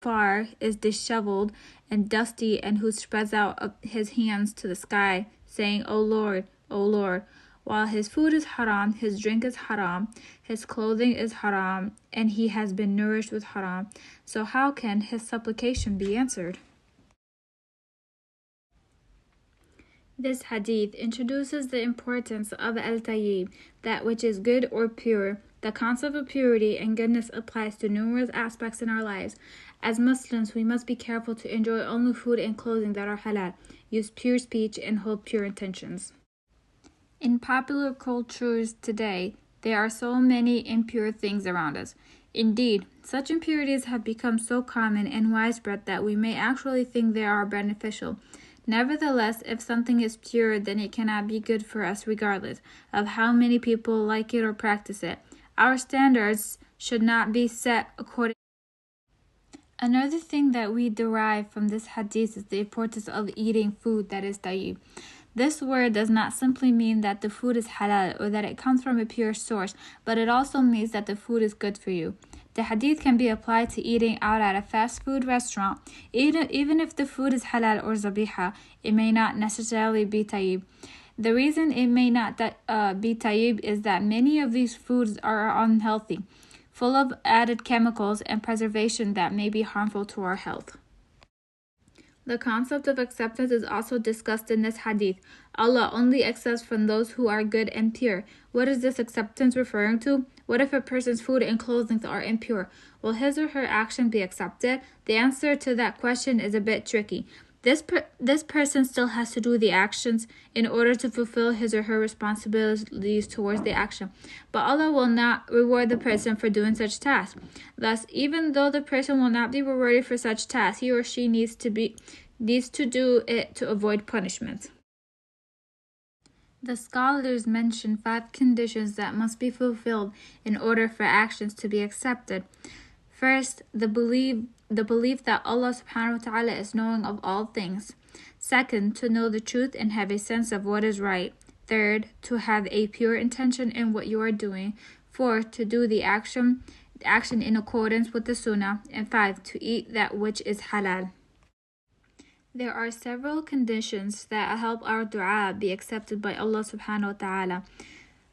far is disheveled and dusty, and who spreads out his hands to the sky, saying, O Lord, O Lord. While his food is haram, his drink is haram, his clothing is haram, and he has been nourished with haram. So how can his supplication be answered? This hadith introduces the importance of al-tayyib, that which is good or pure. The concept of purity and goodness applies to numerous aspects in our lives. As Muslims, we must be careful to enjoy only food and clothing that are halal, use pure speech, and hold pure intentions. In popular cultures today, there are so many impure things around us. Indeed, such impurities have become so common and widespread that we may actually think they are beneficial. Nevertheless, if something is pure, then it cannot be good for us regardless of how many people like it or practice it. Our standards should not be set according. Another thing that we derive from this hadith is the importance of eating food that is tayyib. This word does not simply mean that the food is halal or that it comes from a pure source, but it also means that the food is good for you. The hadith can be applied to eating out at a fast food restaurant. Even if the food is halal or zabiha, it may not necessarily be tayyib. The reason it may not be tayyib is that many of these foods are unhealthy, full of added chemicals and preservation that may be harmful to our health. The concept of acceptance is also discussed in this hadith. Allah only accepts from those who are good and pure. What is this acceptance referring to? What if a person's food and clothing are impure? Will his or her action be accepted? The answer to that question is a bit tricky. This person still has to do the actions in order to fulfill his or her responsibilities towards the action. But Allah will not reward the person for doing such tasks. Thus, even though the person will not be rewarded for such tasks, he or she needs to do it to avoid punishment. The scholars mention 5 conditions that must be fulfilled in order for actions to be accepted. First, the belief that Allah subhanahu wa ta'ala is knowing of all things. Second, to know the truth and have a sense of what is right. Third, to have a pure intention in what you are doing. Fourth, to do the action in accordance with the sunnah. And 5, to eat that which is halal. There are several conditions that help our dua be accepted by Allah subhanahu wa ta'ala.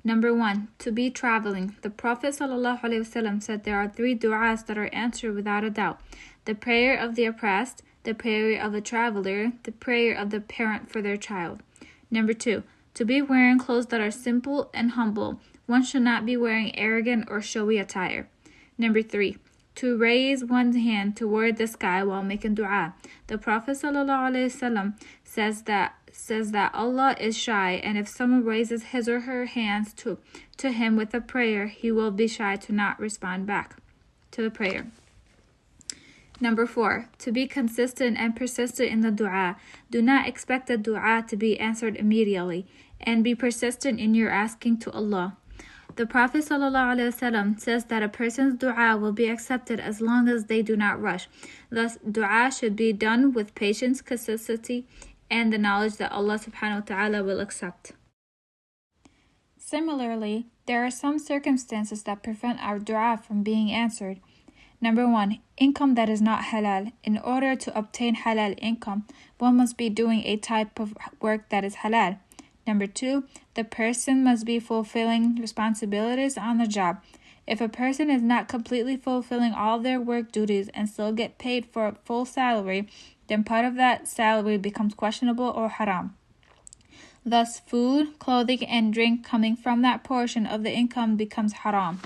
Number 1, to be traveling. The Prophet ﷺ said there are 3 du'as that are answered without a doubt. The prayer of the oppressed, the prayer of the traveler, the prayer of the parent for their child. Number 2, to be wearing clothes that are simple and humble. One should not be wearing arrogant or showy attire. Number 3, to raise one's hand toward the sky while making dua. The Prophet ﷺ says that Allah is shy, and if someone raises his or her hands to him with a prayer, he will be shy to not respond back to the prayer. Number 4, to be consistent and persistent in the dua. Do not expect the dua to be answered immediately, and be persistent in your asking to Allah. The Prophet ﷺ says that a person's dua will be accepted as long as they do not rush. Thus, dua should be done with patience, consistency, and the knowledge that Allah subhanahu wa ta'ala will accept. Similarly, there are some circumstances that prevent our dua from being answered. Number 1, income that is not halal. In order to obtain halal income, one must be doing a type of work that is halal. Number 2, the person must be fulfilling responsibilities on the job. If a person is not completely fulfilling all their work duties and still get paid for a full salary, then part of that salary becomes questionable or haram. Thus, food, clothing, and drink coming from that portion of the income becomes haram.